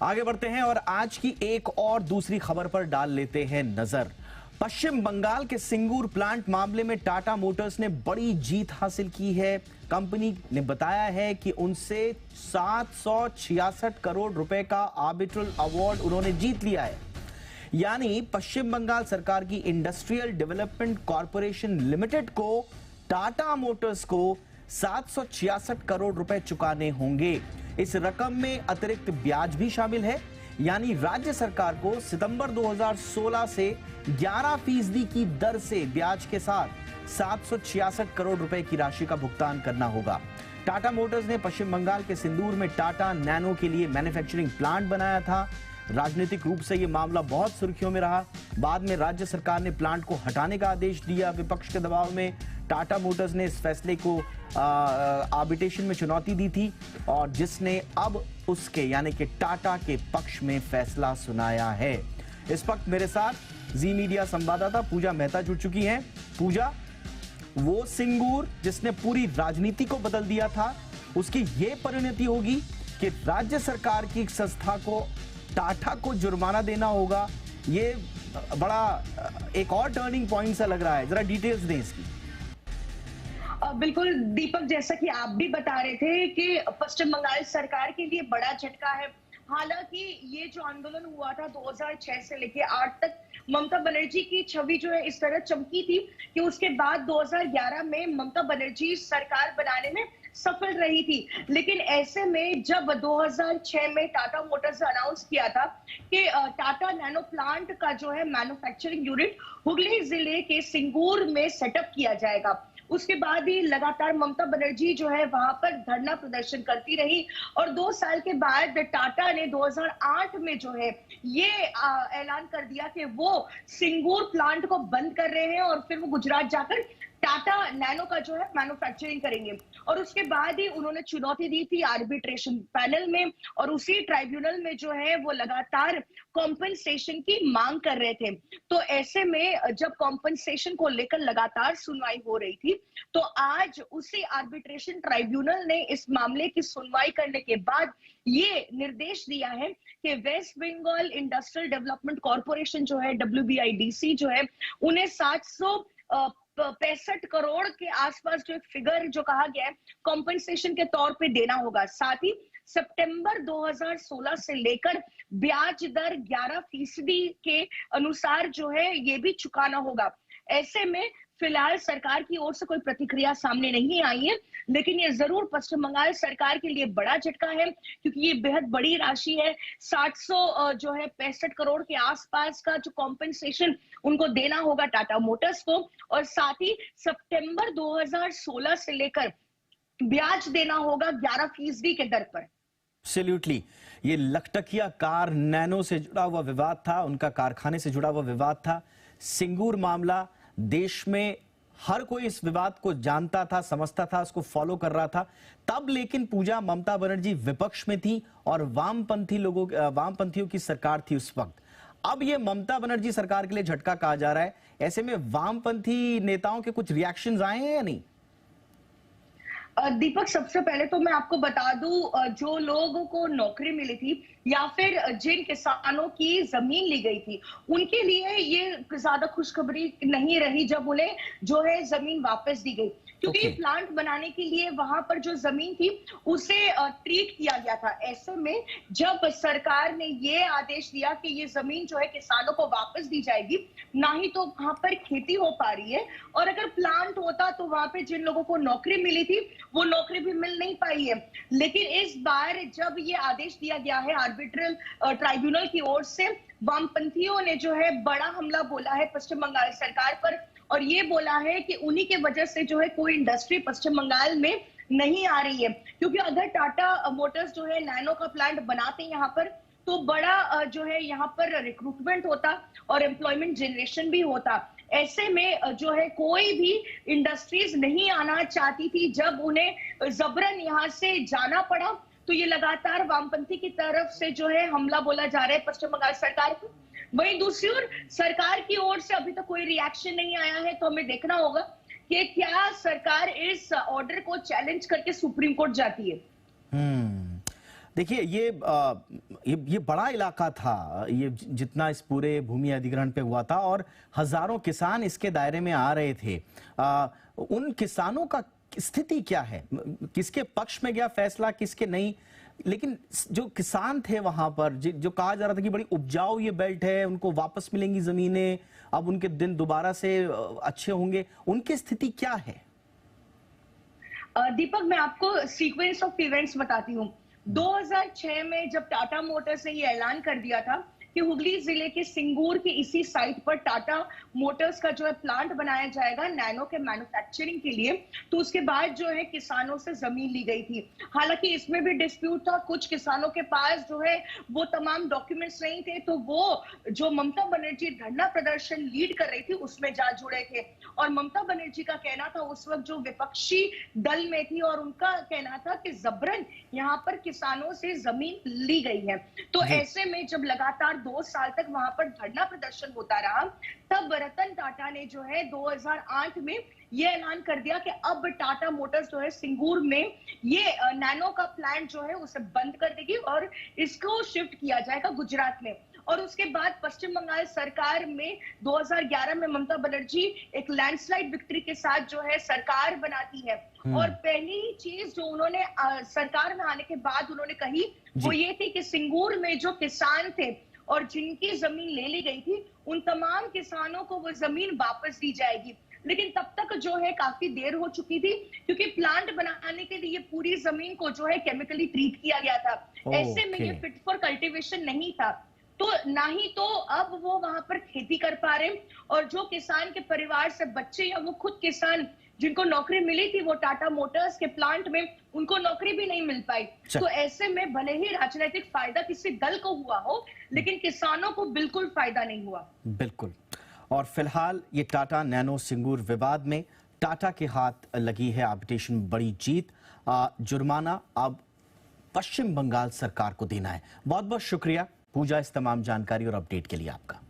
आगे बढ़ते हैं और आज की एक और दूसरी खबर पर डाल लेते हैं नजर। पश्चिम बंगाल के सिंगूर प्लांट मामले में टाटा मोटर्स ने बड़ी जीत हासिल की है। कंपनी ने बताया है कि उनसे 766 करोड़ रुपए का आर्बिट्रल अवार्ड उन्होंने जीत लिया है। यानी पश्चिम बंगाल सरकार की इंडस्ट्रियल डेवलपमेंट कॉरपोरेशन लिमिटेड को टाटा मोटर्स को 766 करोड़ रुपए चुकाने होंगे। इस रकम में अतिरिक्त ब्याज भी शामिल है। यानी राज्य सरकार को सितंबर 2016 से 11% की दर से ब्याज के साथ 766 करोड़ रुपए की राशि का भुगतान करना होगा। टाटा मोटर्स ने पश्चिम बंगाल के सिंदूर में टाटा नैनो के लिए मैन्युफैक्चरिंग प्लांट बनाया था। राजनीतिक रूप से यह मामला बहुत सुर्खियों में रहा। बाद में राज्य सरकार ने प्लांट को हटाने का आदेश दिया। विपक्ष के दबाव में टाटा मोटर्स ने इस फैसले को आर्बिट्रेशन में चुनौती दी थी और जिसने अब उसके यानी कि टाटा के पक्ष में फैसला सुनाया है। इस वक्त मेरे साथ जी मीडिया संवाददाता पूजा मेहता जुड़ चुकी हैं। पूजा, वो सिंगूर जिसने पूरी राजनीति को बदल दिया था, उसकी ये परिणति होगी कि राज्य सरकार की संस्था को टाटा को जुर्माना देना होगा। ये बड़ा एक और टर्निंग पॉइंट सा लग रहा है। जरा डिटेल्स दें इसकी। बिल्कुल दीपक, जैसा कि आप भी बता रहे थे कि पश्चिम बंगाल सरकार के लिए बड़ा झटका है। हालांकि ये जो आंदोलन हुआ था 2006 से लेके 8 तक, ममता बनर्जी की छवि जो है इस तरह चमकी थी कि उसके बाद 2011 में ममता बनर्जी सरकार बनाने में सफल रही थी। लेकिन ऐसे में जब 2006 में टाटा मोटर्स ने अनाउंस किया था कि टाटा नैनो प्लांट का जो है मैन्युफैक्चरिंग यूनिट हुगली जिले के सिंगूर में सेटअप किया जाएगा, उसके बाद ही लगातार ममता बनर्जी जो है वहां पर धरना प्रदर्शन करती रही और 2 साल के बाद टाटा ने 2008 में जो है ये ऐलान कर दिया कि वो सिंगूर प्लांट को बंद कर रहे हैं और फिर वो गुजरात जाकर टाटा नैनो का जो है मैन्युफैक्चरिंग करेंगे। और उसके बाद ही उन्होंने चुनौती दी थी आर्बिट्रेशन पैनल में और उसी ट्राइब्यूनल में जो है वो लगातार कॉम्पनसेशन की मांग कर रहे थे। तो ऐसे में जब कॉम्पनसेशन को लेकर लगातार सुनवाई हो रही थी तो आज उसी आर्बिट्रेशन ट्राइब्यूनल ने इस मामले की सुनवाई करने के बाद ये निर्देश दिया है कि West Bengal Industrial Development Corporation जो है WBIDC जो है उन्हें 765 करोड़ के आसपास जो एक फिगर जो कहा गया है कॉम्पनसेशन के तौर पे देना होगा। साथ ही सितंबर 2016 से लेकर ब्याज दर 11% के अनुसार जो है ये भी चुकाना होगा। ऐसे में फिलहाल सरकार की ओर से कोई प्रतिक्रिया सामने नहीं आई है, लेकिन ये जरूर पश्चिम बंगाल सरकार के लिए बड़ा झटका है क्योंकि ये बेहद बड़ी राशि है। 765 करोड़ के आसपास का जो कॉम्पेंसेशन उनको देना होगा टाटा मोटर्स को और साथ ही सितंबर 2016 से लेकर ब्याज देना होगा 11% के दर पर। एब्सोल्युटली। ये लखटकिया कार नैनो से जुड़ा हुआ विवाद था, उनका कारखाने से जुड़ा हुआ विवाद था। सिंगूर मामला देश में हर कोई इस विवाद को जानता था, समझता था, उसको फॉलो कर रहा था तब। लेकिन पूजा, ममता बनर्जी विपक्ष में थी और वामपंथियों की सरकार थी उस वक्त। अब ये ममता बनर्जी सरकार के लिए झटका कहा जा रहा है। ऐसे में वामपंथी नेताओं के कुछ रिएक्शंस आए हैं या नहीं? दीपक, सबसे पहले तो मैं आपको बता दूं, जो लोगों को नौकरी मिली थी या फिर जिन किसानों की जमीन ली गई थी उनके लिए ये ज्यादा खुशखबरी नहीं रही जब उन्हें जो है जमीन वापस दी गई, क्योंकि प्लांट बनाने के लिए वहां पर जो जमीन थी उसे ट्रीट किया गया था। ऐसे में जब सरकार ने ये आदेश दिया कि ये जमीन जो है किसानों को वापस दी जाएगी, ना ही तो वहां पर खेती हो पा रही है और अगर प्लांट होता तो वहां पे जिन लोगों को नौकरी मिली थी वो नौकरी भी मिल नहीं पाई है। लेकिन इस बार जब ये आदेश दिया गया है आर्बिट्रल ट्राइब्यूनल की ओर से, वामपंथियों ने जो है बड़ा हमला बोला है पश्चिम बंगाल सरकार पर और ये बोला है कि उन्हीं के वजह से जो है कोई इंडस्ट्री पश्चिम बंगाल में नहीं आ रही है, क्योंकि अगर टाटा मोटर्स जो है नैनो का प्लांट बनाते यहाँ पर तो बड़ा जो है यहाँ पर रिक्रूटमेंट होता और एम्प्लॉयमेंट जनरेशन भी होता। ऐसे में जो है कोई भी इंडस्ट्रीज नहीं आना चाहती थी। जब उन्हें जबरन यहाँ से जाना पड़ा तो ये लगातार वामपंथी की तरफ से जो है हमला बोला जा रहा है पश्चिम बंगाल सरकार को। वहीं दूसरी ओर सरकार की ओर से अभी तक कोई रिएक्शन नहीं आया है, तो हमें देखना होगा कि क्या सरकार इस ऑर्डर को चैलेंज करके सुप्रीम कोर्ट जाती है। देखिए ये बड़ा इलाका था, ये जितना इस पूरे भूमि अधिग्रहण पे हुआ था और हजारों किसान इसके दायरे में आ रहे थे। उन किसानों का स्थिति क्या है, किसके पक्ष में गया फैसला, किसके नहीं? लेकिन जो किसान थे वहां पर, जो कहा जा रहा था कि बड़ी उपजाऊ ये बेल्ट है, उनको वापस मिलेंगी जमीनें, अब उनके दिन दोबारा से अच्छे होंगे, उनकी स्थिति क्या है? दीपक, मैं आपको सीक्वेंस ऑफ इवेंट्स बताती हूँ। 2006 में जब टाटा मोटर्स ने ये ऐलान कर दिया था कि हुगली जिले के सिंगूर की इसी साइट पर टाटा मोटर्स का जो है प्लांट बनाया जाएगा नैनो के मैन्युफैक्चरिंग के लिए, तो उसके बाद जो है किसानों से जमीन ली गई थी। हालांकि इसमें भी डिस्प्यूट था, कुछ किसानों के पास जो है वो तमाम डॉक्यूमेंट्स नहीं थे, तो वो जो ममता बनर्जी धरना प्रदर्शन लीड कर रही थी उसमें जा जुड़े थे। और ममता बनर्जी का कहना था उस वक्त जो विपक्षी दल में थी, और उनका कहना था कि जबरन यहाँ पर किसानों से जमीन ली गई है। तो ऐसे में जब लगातार 2 साल तक वहां पर धरना प्रदर्शन होता रहा, तब रतन टाटा ने जो है 2008 में ये ऐलान कर दिया कि अब टाटा मोटर्स जो है सिंगूर में ये नैनो का प्लांट जो है उसे बंद कर देगी और इसको शिफ्ट किया जाएगा गुजरात में। और उसके बाद पश्चिम बंगाल सरकार में 2011 में ममता बनर्जी एक लैंडस्लाइड विक्ट्री के साथ जो है सरकार बनाती है। और पहली चीज जो उन्होंने सरकार में आने के बाद उन्होंने कही वो ये थी कि सिंगूर में जो किसान थे और जिनकी जमीन ले ली गई थी, उन तमाम किसानों को वो जमीन वापस दी जाएगी। लेकिन तब तक जो है काफी देर हो चुकी थी, क्योंकि प्लांट बनाने के लिए पूरी जमीन को जो है केमिकली ट्रीट किया गया था। ऐसे में ये फिट फॉर कल्टीवेशन नहीं था, तो ना ही तो अब वो वहां पर खेती कर पा रहे, और जो किसान के परिवार से बच्चे या वो खुद किसान जिनको नौकरी मिली थी वो टाटा मोटर्स के प्लांट में, उनको नौकरी भी नहीं मिल पाई। तो ऐसे में भले ही राजनीतिक फायदा किसी दल को हुआ हो, लेकिन किसानों को बिल्कुल फायदा नहीं हुआ। बिल्कुल। और फिलहाल ये टाटा नैनो सिंगूर विवाद में टाटा के हाथ लगी है आर्बिट्रेशन बड़ी जीत। जुर्माना अब पश्चिम बंगाल सरकार को देना है। बहुत बहुत शुक्रिया पूजा, इस तमाम जानकारी और अपडेट के लिए आपका।